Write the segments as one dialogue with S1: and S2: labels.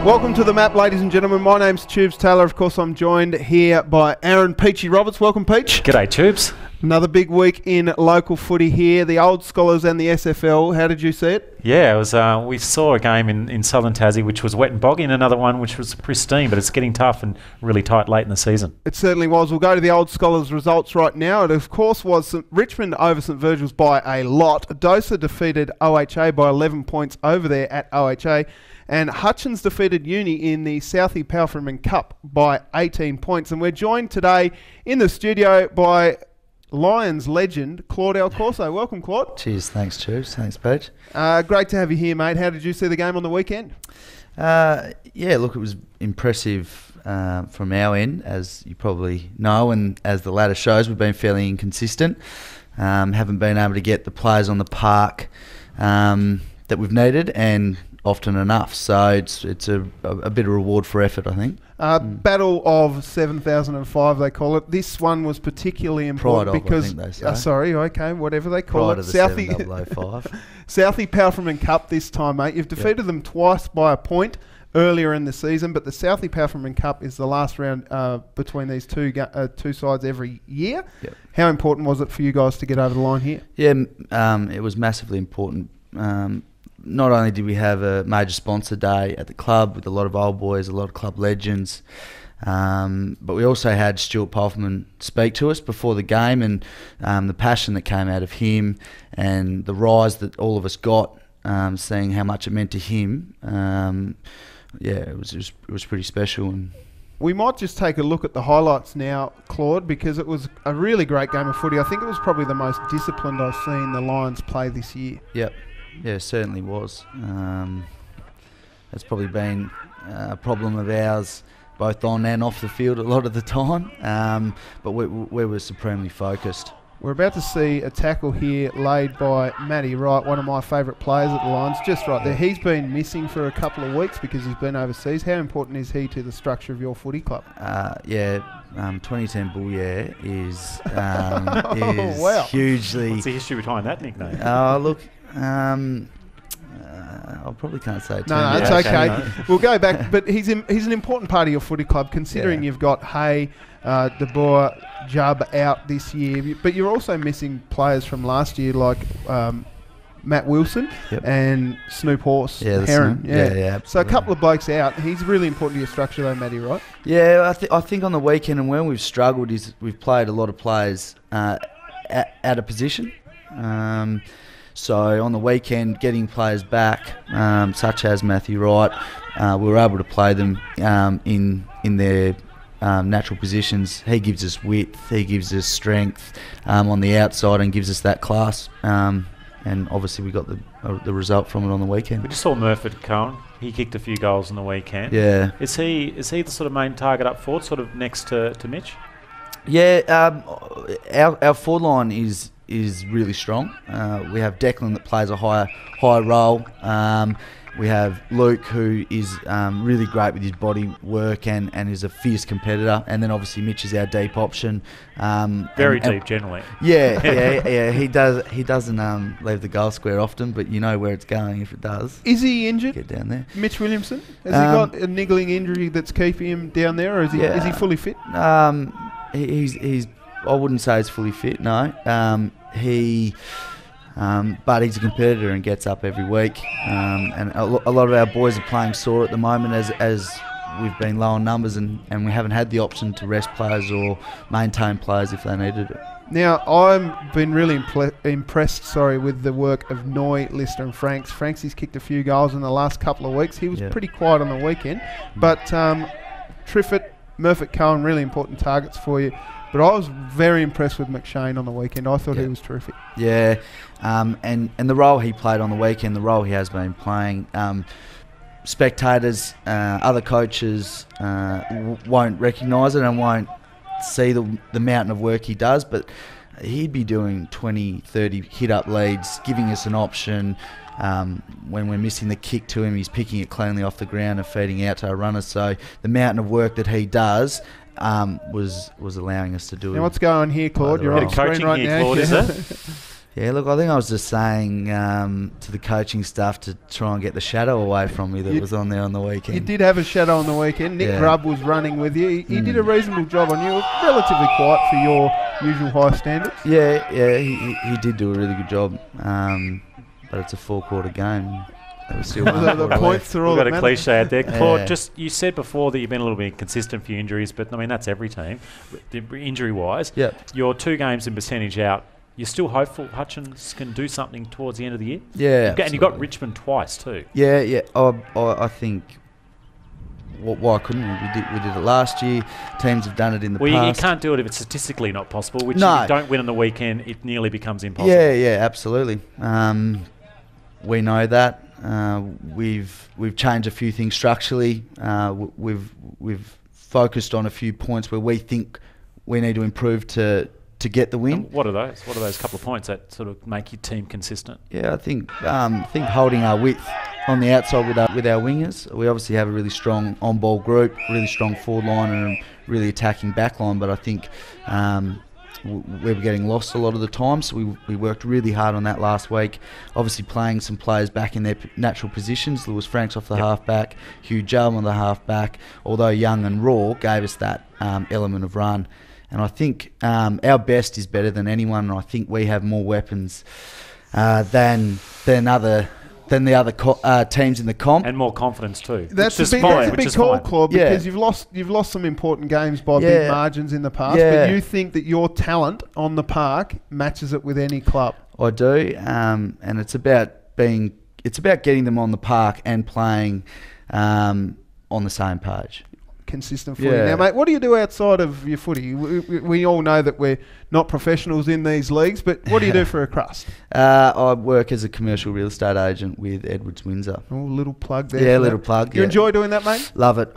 S1: Welcome to the map, ladies and gentlemen. My name's Tubes Taylor. Of course, I'm joined here by Aaron Peachy Roberts. Welcome, Peach.
S2: G'day, Tubes.
S1: Another big week in local footy here. The Old Scholars and the SFL. How did you see it?
S2: Yeah, it was. We saw a game in Southern Tassie which was wet and boggy, and another one which was pristine, but it's getting tough and really tight late in the season.
S1: It certainly was. We'll go to the Old Scholars results right now. It, of course, was Richmond over St Virgil's by a lot. Dosa defeated OHA by 11 points over there at OHA. And Hutchins defeated Uni in the Southie Palfreyman Cup by 18 points. And we're joined today in the studio by Lions legend Claude Alcorso. Welcome, Claude.
S3: Cheers. Thanks, Tubes. Thanks, Pete.
S1: Great to have you here, mate. How did you see the game on the weekend?
S3: Yeah, look, it was impressive from our end, as you probably know, and as the ladder shows, we've been fairly inconsistent. Haven't been able to get the players on the park that we've needed, and often enough, so it's a bit of reward for effort, I think.
S1: Battle of 7005, they call it. This one was particularly important because,
S3: I think they say.
S1: Whatever they call
S3: Pride
S1: it.
S3: of the 7005.
S1: Southie Palfreyman Cup this time, mate. You've defeated them twice by a point earlier in the season, but the Southie Palfreyman Cup is the last round between these two sides every year.
S3: Yep.
S1: How important was it for you guys to get over the line here?
S3: Yeah, it was massively important. Not only did we have a major sponsor day at the club with a lot of old boys, a lot of club legends, but we also had Stuart Palfreyman speak to us before the game, and the passion that came out of him and the rise that all of us got, seeing how much it meant to him. It was pretty special. And
S1: we might just take a look at the highlights now, Claude, because it was a really great game of footy. I think it was probably the most disciplined I've seen the Lions play this year.
S3: Yep. Yeah, it certainly was. That's probably been a problem of ours, both on and off the field a lot of the time, but we were supremely focused.
S1: We're about to see a tackle here laid by Matty Wright, one of my favourite players at the Lions, just right there. He's been missing for a couple of weeks because he's been overseas. How important is he to the structure of your footy club?
S3: 2010 Bull is
S1: wow.
S3: Hugely...
S2: What's the history behind that nickname?
S3: Look... I probably can't say it.
S1: No, it's okay. No. We'll go back, but he's an important part of your footy club, considering you've got Hay, De Boer, Jubb out this year, but you're also missing players from last year like Matt Wilson and Snoop Horse, Heron.
S3: Yeah,
S1: so a couple of blokes out. He's really important to your structure though, Matty, right?
S3: Yeah, I think on the weekend and when we've struggled is we've played a lot of players out of position. So on the weekend, getting players back, such as Matthew Wright, we were able to play them in their natural positions. He gives us width, he gives us strength on the outside, and gives us that class. And obviously, we got the result from it on the weekend.
S2: We just saw Murphy Cohen. He kicked a few goals on the weekend.
S3: Yeah.
S2: Is he the sort of main target up forward, sort of next to Mitch?
S3: Yeah. Our forward line is really strong. We have Declan that plays a high role. We have Luke, who is really great with his body work and is a fierce competitor. And then obviously Mitch is our deep option.
S2: Very deep generally.
S3: Yeah. He doesn't leave the goal square often, but you know where it's going if it does.
S1: Is he injured?
S3: Get down there.
S1: Mitch Williamson? Has he got a niggling injury that's keeping him down there, or is he fully fit?
S3: He's I wouldn't say he's fully fit, no. But he's a competitor and gets up every week. And a lot of our boys are playing sore at the moment as we've been low on numbers and we haven't had the option to rest players or maintain players if they needed it.
S1: Now, I've been really impressed with the work of Noy, Lister and Franks. Franks has kicked a few goals in the last couple of weeks. He was pretty quiet on the weekend. But Triffett, Murphy Cohen, really important targets for you. But I was very impressed with McShane on the weekend. I thought he was terrific. Yeah,
S3: and the role he played on the weekend, the role he has been playing, spectators, other coaches won't recognise it and won't see the mountain of work he does, but he'd be doing 20, 30 hit-up leads, giving us an option. When we're missing the kick to him, he's picking it cleanly off the ground and feeding out to our runners. So the mountain of work that he does was allowing us to do it.
S1: Now what's going on here, Claude? You're on the screen right now.
S2: Claude, is it?
S3: Yeah, look, I think I was just saying to the coaching staff to try and get the shadow away from me that was on there on the weekend.
S1: You did have a shadow on the weekend. Nick Grubb was running with you. He did a reasonable job on you. Relatively quiet for your usual high standards.
S3: Yeah, he did do a really good job. But it's a 4-quarter game. Still
S1: the points are all
S2: We've got
S1: that
S2: a cliche out there. Claude,
S3: Yeah.
S2: just you said before that you've been a little bit inconsistent for your injuries, but I mean that's every team, injury-wise.
S3: Yep.
S2: You're 2 games in percentage out. You're still hopeful Hutchins can do something towards the end of the year?
S3: Yeah,
S2: And you got Richmond twice too.
S3: Yeah. I think. Why couldn't we? We did it last year. Teams have done it in the
S2: past. You can't do it if it's statistically not possible. Which if you don't win on the weekend, it nearly becomes impossible.
S3: Yeah, absolutely. We know that. We've changed a few things structurally. We've focused on a few points where we think we need to improve to get the win.
S2: And what are those? What are those couple of points that sort of make your team consistent?
S3: Yeah, I think holding our width on the outside with our wingers. We obviously have a really strong on-ball group, really strong forward line, and a really attacking back line. But I think we were getting lost a lot of the time, so we worked really hard on that last week. Obviously playing some players back in their natural positions. Lewis Franks off the half-back, Hugh Jarman on the half-back, although young and raw, gave us that element of run. And I think our best is better than anyone, and I think we have more weapons than the other teams in the comp,
S2: and more confidence too.
S1: That's a big call, Claude, because you've lost some important games by big margins in the past. But you think that your talent on the park matches it with any club?
S3: I do, and it's about getting them on the park and playing on the same page.
S1: Consistent footy. Now, mate, what do you do outside of your footy? We all know that we're not professionals in these leagues, but what do you do for a crust?
S3: I work as a commercial real estate agent with Edwards Windsor.
S1: Oh, little plug there.
S3: Yeah, little plug.
S1: You enjoy doing that, mate?
S3: Love it.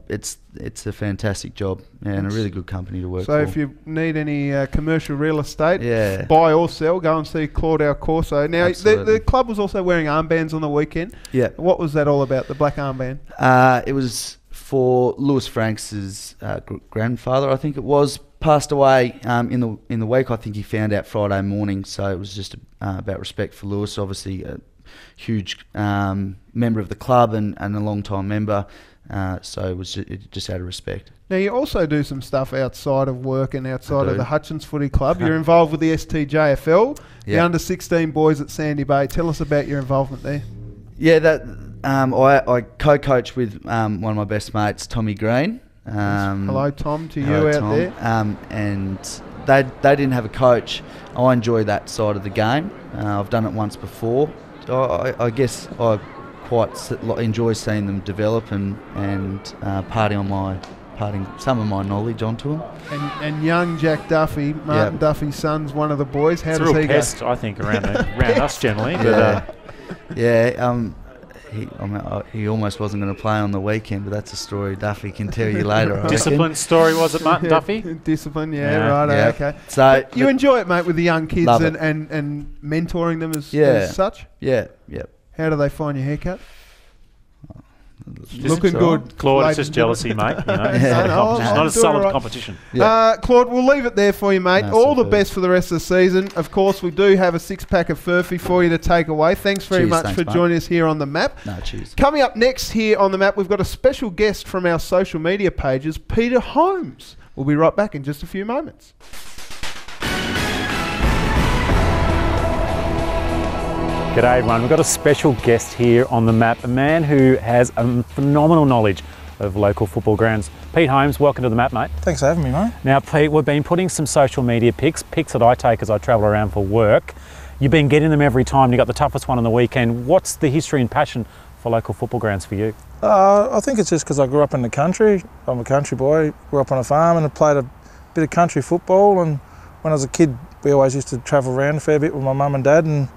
S3: It's a fantastic job and a really good company to work for.
S1: So if you need any commercial real estate, buy or sell, go and see Claude Alcorso. Now, the club was also wearing armbands on the weekend. Yeah. What was that all about, the black armband?
S3: It was for Lewis Franks' grandfather, I think it was, passed away in the week. I think he found out Friday morning, so it was just about respect for Lewis. Obviously, a huge member of the club and a long-time member, so it was just out of respect.
S1: Now, you also do some stuff outside of work and outside of the Hutchins Footy Club. You're involved with the STJFL, the under-16 boys at Sandy Bay. Tell us about your involvement there.
S3: Yeah, I co-coach with one of my best mates, Tommy Green.
S1: Hello, Tom, to you out
S3: Tom.
S1: there.
S3: And they didn't have a coach. I enjoy that side of the game. I've done it once before. I guess I quite enjoy seeing them develop and imparting some of my knowledge onto them.
S1: And young Jack Duffy, Martin Duffy's son's one of the boys. How does he go? It's a real
S2: pest, I think, around us generally. But,
S3: he almost wasn't going to play on the weekend, but that's a story Duffy can tell you later.
S2: Discipline story, was it, Martin Duffy?
S1: Discipline, okay.
S3: So
S1: you enjoy it, mate, with the young kids and mentoring them as such?
S3: Yeah.
S1: How do they find your haircut? Looking good,
S2: Claude. It's just jealousy, mate. You know, it's not a solid competition.
S1: Claude, we'll leave it there for you, mate. All the best for the rest of the season. Of course, we do have a 6-pack of Furphy for you to take away. Thanks very much for joining us here on The Map.
S3: Cheers.
S1: Coming up next here on The Map, we've got a special guest from our social media pages, Peter Holmes. We'll be right back in just a few moments.
S2: G'day everyone, we've got a special guest here on The Map, a man who has a phenomenal knowledge of local football grounds. Pete Holmes, welcome to The Map, mate.
S4: Thanks for having me, mate.
S2: Now Pete, we've been putting some social media pics that I take as I travel around for work. You've been getting them every time, you got the toughest one on the weekend. What's the history and passion for local football grounds for you?
S4: I think it's just because I grew up in the country. I'm a country boy, grew up on a farm and I played a bit of country football, and when I was a kid we always used to travel around a fair bit with my mum and dad, and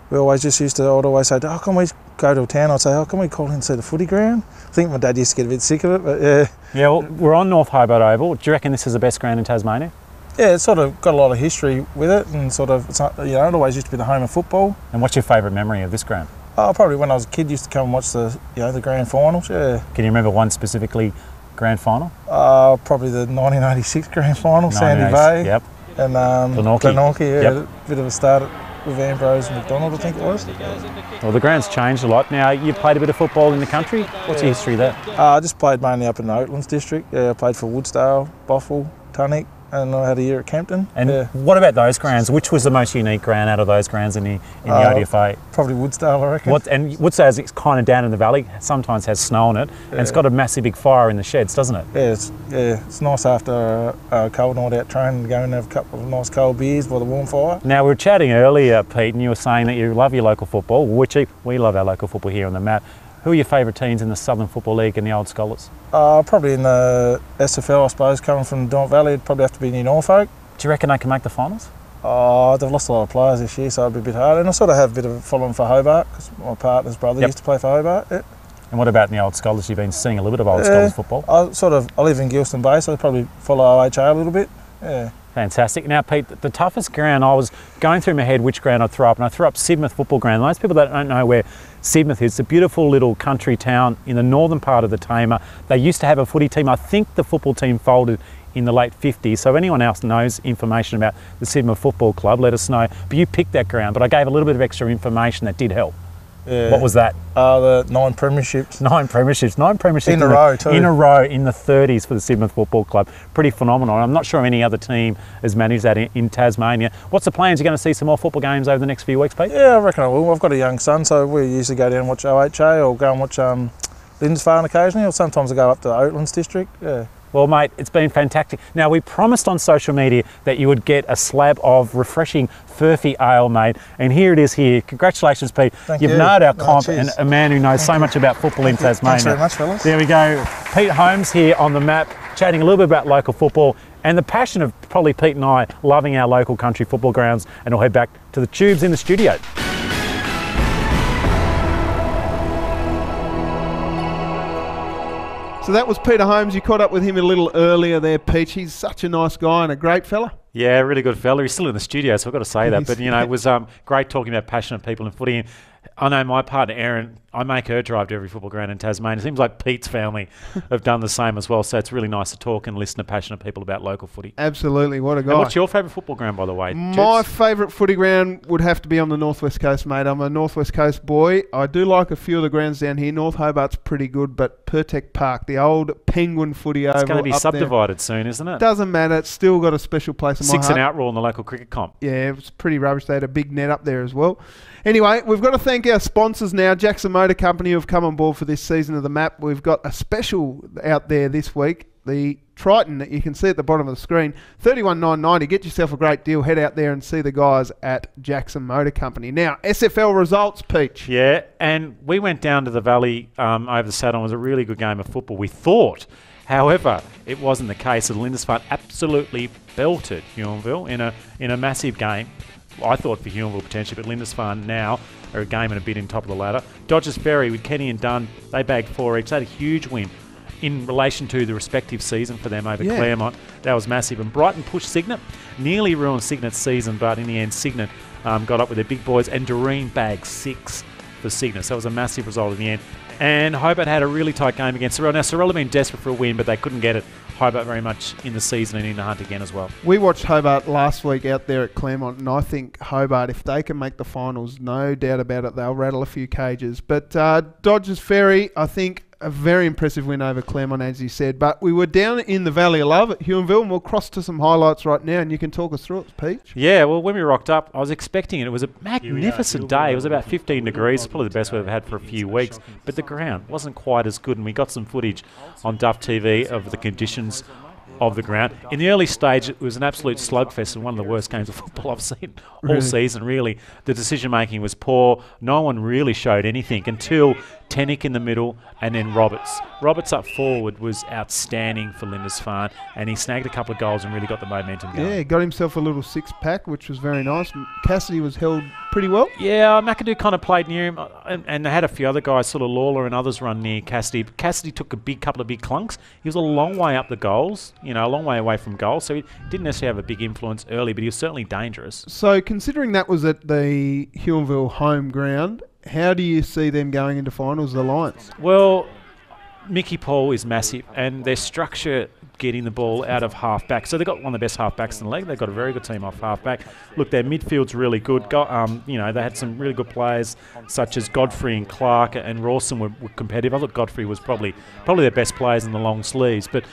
S4: we always just I'd always say, oh, can we go to a town? I'd say, oh, can we call in and see the footy ground? I think my dad used to get a bit sick of it, but yeah.
S2: Yeah, well, we're on North Hobart Oval. Do you reckon this is the best ground in Tasmania?
S4: Yeah, it's sort of got a lot of history with it, and sort of, it's not, it always used to be the home of football.
S2: And what's your favourite memory of this ground?
S4: Oh, probably when I was a kid, used to come and watch the grand finals, yeah.
S2: Can you remember one specifically grand final?
S4: Probably the 1986 grand final, Sandy Bay.
S2: Yep.
S4: And
S2: Glenorchy,
S4: a bit of a start at with Ambrose and McDonald, I think it was.
S2: Well, the ground's changed a lot. Now, you played a bit of football in the country. What's your history there?
S4: I just played mainly up in the Oatlands district. I played for Woodsdale, Bothwell, Tunnock, and I had a year at Kempton.
S2: And what about those grounds? Which was the most unique ground out of those grounds in the ODFA?
S4: Probably Woodsdale, I reckon.
S2: And Woodsdale's kind of down in the valley, sometimes has snow on it, and it's got a massive big fire in the sheds, doesn't it?
S4: It's nice after a cold night out training to go and have a couple of nice cold beers by the warm fire.
S2: Now, we were chatting earlier, Pete, and you were saying that you love your local football, which we love our local football here on the map. Who are your favourite teams in the Southern Football League and the Old Scholars?
S4: Probably in the SFL, I suppose, coming from the Don Valley, it'd probably have to be New Norfolk.
S2: Do you reckon they can make the finals?
S4: They've lost a lot of players this year, so it'd be a bit hard. And I sort of have a bit of a following for Hobart, because my partner's brother used to play for Hobart. Yeah.
S2: And what about in the Old Scholars? You've been seeing a little bit of Old Scholars football?
S4: I live in Gilston Bay, so I probably follow OHA a little bit. Yeah.
S2: Fantastic. Now, Pete, the toughest ground, I was going through my head which ground I'd throw up, and I threw up Sidmouth Football Ground. Most people that don't know where Sidmouth is, it's a beautiful little country town in the northern part of the Tamar. They used to have a footy team. I think the football team folded in the late 50s, so if anyone else knows information about the Sidmouth Football Club, let us know. But you picked that ground, but I gave a little bit of extra information that did help.
S4: Yeah.
S2: What was that?
S4: The 9 premierships.
S2: 9 premierships.
S4: In a row too.
S2: In a row in the 30s for the Sidmouth Football Club. Pretty phenomenal. I'm not sure any other team has managed that in Tasmania. What's the plans? You're going to see some more football games over the next few weeks, Pete?
S4: Yeah, I reckon I will. I've got a young son, so we usually go down and watch OHA or go and watch Lindisfarne occasionally, or sometimes I go up to the Oatlands district. Yeah.
S2: Well, mate, it's been fantastic. Now, we promised on social media that you would get a slab of refreshing Furphy ale, mate, and here it is here. Congratulations, Pete. You've nailed our comp, and a man who knows so much about football in Tasmania.
S4: Thanks very much, fellas.
S2: There we go. Pete Holmes here on the map, chatting a little bit about local football and the passion of probably Pete and I loving our local country football grounds, and we'll head back to the tubes in the studio.
S1: So that was Peter Holmes. You caught up with him a little earlier there, Peach. He's such a nice guy and a great fella.
S2: Yeah, really good fella. He's still in the studio, so I've got to say that. But, you know, it was great talking about passionate people in footy. And I know my partner, Erin, I make her drive to every football ground in Tasmania. It seems like Pete's family have done the same as well. So it's really nice to talk and listen to passionate people about local footy.
S1: Absolutely. What a guy.
S2: And what's your favourite football ground, by the way?
S1: My favourite footy ground would have to be on the Northwest Coast, mate. I'm a Northwest Coast boy. I do like a few of the grounds down here. North Hobart's pretty good, but Pertec Park, the old Penguin footy oval,
S2: it's going to be
S1: up
S2: subdivided
S1: there,
S2: soon, isn't it?
S1: Doesn't matter. It's still got a special place in my heart.
S2: 6 and out rule in the local cricket comp.
S1: Yeah, it was pretty rubbish. They had a big net up there as well. Anyway, we've got to thank our sponsors now, Jackson Motor Company, who have come on board for this season of the map. We've got a special out there this week, the Triton that you can see at the bottom of the screen, $31,990. Get yourself a great deal. Head out there and see the guys at Jackson Motor Company. Now, SFL results, Peach.
S2: Yeah, and we went down to the Valley over the Saturday. It was a really good game of football, we thought. However, it wasn't the case. And Lindisfarne absolutely belted Huonville in a massive game. I thought for Huonville potentially, but Lindisfarne now are a game and a bit in top of the ladder. Dodgers Ferry with Kenny and Dunn, they bagged 4 each. They had a huge win in relation to the respective season for them over Claremont. That was massive. And Brighton pushed Cygnet, nearly ruined Cygnet's season, but in the end Cygnet got up with their big boys, and Doreen bagged 6 for Cygnet. So it was a massive result in the end. And Hobart had a really tight game against Sorrel. Now, Sorrel have been desperate for a win, but they couldn't get it. Hobart very much in the season and in the hunt again as well.
S1: We watched Hobart last week out there at Claremont, and I think Hobart, if they can make the finals, no doubt about it, they'll rattle a few cages. But Dodgers Ferry, I think, a very impressive win over Claremont, as you said. But we were down in the Valley of Love at Huonville, and we'll cross to some highlights right now, and you can talk us through it, Peach.
S2: Yeah, well, when we rocked up, I was expecting it. It was a magnificent day. It was about 15 degrees. It's probably the best we've had for a few weeks. But the ground wasn't quite as good, and we got some footage on Duff TV of the conditions of the ground. In the early stage, it was an absolute slugfest and one of the worst games of football I've seen all season, really. The decision-making was poor. No one really showed anything until Tennick in the middle and then Roberts. Roberts up forward was outstanding for Lindisfarne, and he snagged a couple of goals and really got the momentum going.
S1: Yeah, got himself a little 6-pack, which was very nice. Cassidy was held pretty well.
S2: Yeah, McAdoo kind of played near him, and they had a few other guys, sort of Lawler and others, run near Cassidy. Cassidy took a couple of big clunks. He was a long way up the goals, a long way away from goal, so he didn't necessarily have a big influence early, but he was certainly dangerous.
S1: So considering that was at the Huonville home ground, how do you see them going into finals, the Lions?
S2: Well, Mickey Paul is massive, and their structure getting the ball out of half-back. So they've got one of the best half-backs in the league. They've got a very good team off half-back. Look, their midfield's really good. They had some really good players such as Godfrey and Clark and Rawson were competitive. I thought Godfrey was probably their best players in the long sleeves. But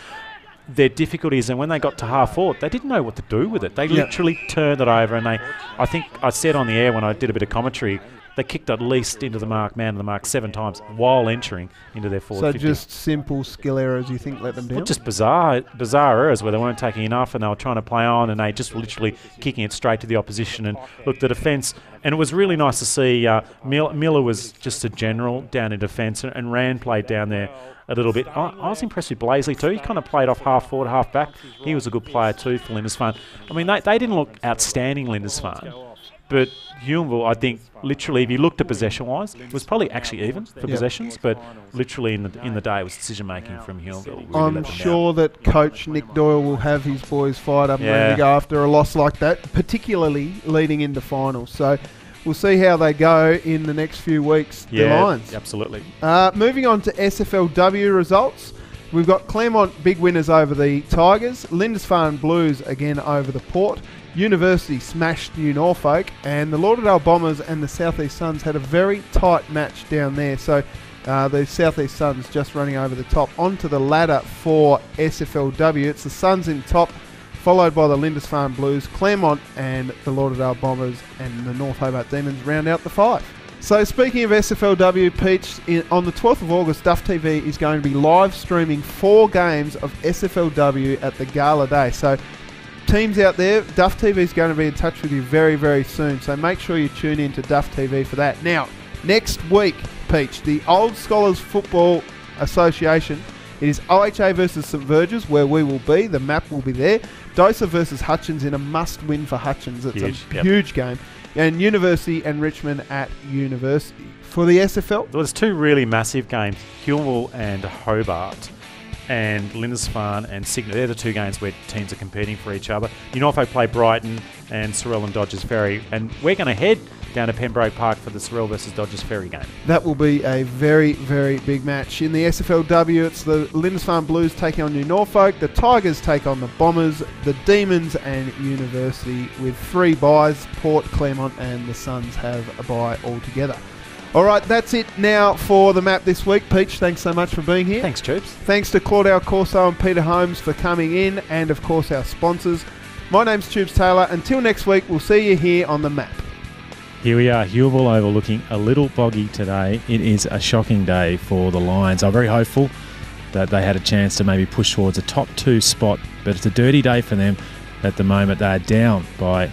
S2: their difficulties, and when they got to half-forward, they didn't know what to do with it. They literally turned it over, and I think I said on the air when I did a bit of commentary, they kicked at least into the mark, man of the mark 7 times while entering into their forward 50.
S1: So just simple skill errors, you think, let them down?
S2: Well, just bizarre errors where they weren't taking enough and they were trying to play on, and they just literally kicking it straight to the opposition. And look, the defence, and it was really nice to see Miller was just a general down in defence, and Rand played down there a little bit. I was impressed with Blaisley too. He kind of played off half forward, half back. He was a good player too for Lindisfarne. I mean, they didn't look outstanding, Lindisfarne. But Huonville, I think, literally, if you looked at possession-wise, it was probably actually even for possessions, but literally in the day, it was decision-making from Huonville. Really
S1: I'm sure that Coach Nick Doyle will have his boys fired up and ready to go after a loss like that, particularly leading into finals. So we'll see how they go in the next few weeks, the Lions.
S2: Absolutely.
S1: Moving on to SFLW results. We've got Claremont big winners over the Tigers, Lindisfarne Blues again over the Port, University smashed New Norfolk, and the Lauderdale Bombers and the South East Suns had a very tight match down there. So the South East Suns just running over the top. Onto the ladder for SFLW. It's the Suns in top, followed by the Lindisfarne Blues, Claremont and the Lauderdale Bombers and the North Hobart Demons round out the 5. So speaking of SFLW, Peach, on the 12th of August, Duff TV is going to be live streaming 4 games of SFLW at the Gala Day. So teams out there, Duff TV is going to be in touch with you very, very soon. So make sure you tune in to Duff TV for that. Now, next week, Peach, the Old Scholars Football Association, it is OHA versus St Virgil's, where we will be. The map will be there. Dosa versus Hutchins in a must-win for Hutchins. It's a huge game. And University and Richmond at University. For the SFL?
S2: Well, there's 2 really massive games, Huonville and Hobart, and Lindisfarne and Cygnet. They're the 2 games where teams are competing for each other. New Norfolk play Brighton and Sorell and Dodgers Ferry, and we're going to head down to Pembroke Park for the Sorell versus Dodgers Ferry game. That
S1: will be a very, very big match. In the SFLW, it's the Lindisfarne Blues taking on New Norfolk, the Tigers take on the Bombers, the Demons and University with 3 byes. Port, Claremont and the Suns have a bye altogether. All right, that's it now for the map this week. Peach, thanks so much for being here.
S2: Thanks, Tubes.
S1: Thanks to Claude Alcorso and Peter Holmes for coming in, and of course our sponsors. My name's Tubes Taylor. Until next week, we'll see you here on the map.
S5: Here we are, Huonville Oval, looking a little boggy today. It is a shocking day for the Lions. I'm very hopeful that they had a chance to maybe push towards a top 2 spot, but it's a dirty day for them at the moment. They are down by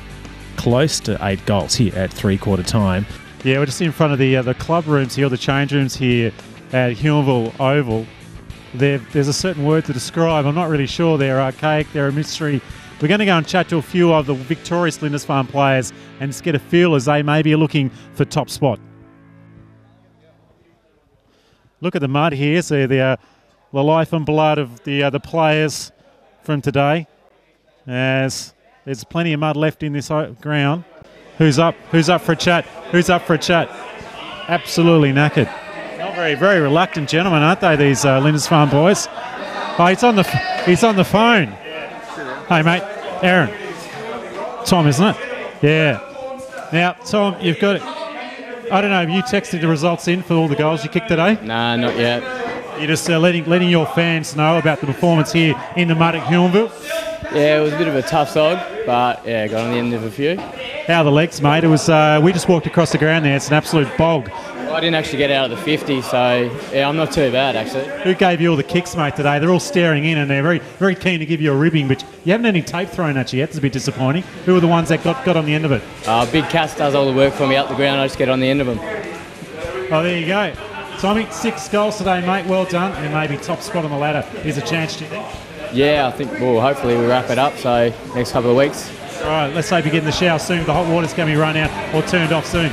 S5: close to 8 goals here at 3/4 time.
S2: Yeah, we're just in front of the club rooms here, the change rooms here at Huonville Oval. There's a certain word to describe. I'm not really sure. They're archaic. They're a mystery. We're going to go and chat to a few of the victorious Lindisfarne players and just get a feel as they maybe are looking for top spot. Look at the mud here. So the life and blood of the players from today. As there's plenty of mud left in this ground. Who's up? Who's up for a chat? Who's up for a chat? Absolutely knackered. Not very, very reluctant gentlemen, aren't they? These Lindisfarne boys. Oh, he's on the phone. Hey, mate, Aaron. Tom, isn't it? Yeah. Now, Tom, you've got it. I don't know, have you texted the results in for all the goals you kicked today?
S6: Nah, not yet.
S2: You're just letting your fans know about the performance here in the mud at Huonville?
S6: Yeah, it was a bit of a tough slog, but yeah, got on the end of a few.
S2: How are the legs, mate? It was. We just walked across the ground there. It's an absolute bog.
S6: Well, I didn't actually get out of the 50, so yeah, I'm not too bad actually.
S2: Who gave you all the kicks, mate, today? They're all staring in and they're very, very keen to give you a ribbing, but you haven't had any tape thrown at you yet. That's a bit disappointing. Who were the ones that got on the end of it?
S6: Big Cass does all the work for me up the ground. I just get on the end of them.
S2: Oh, there you go. Tommy, 6 goals today, mate. Well done. And maybe top spot on the ladder is a chance, do you think?
S6: Yeah, I think, well, hopefully we wrap it up, so next couple of weeks.
S2: All right, let's hope you get in the shower soon. The hot water's going to be run out or turned off soon.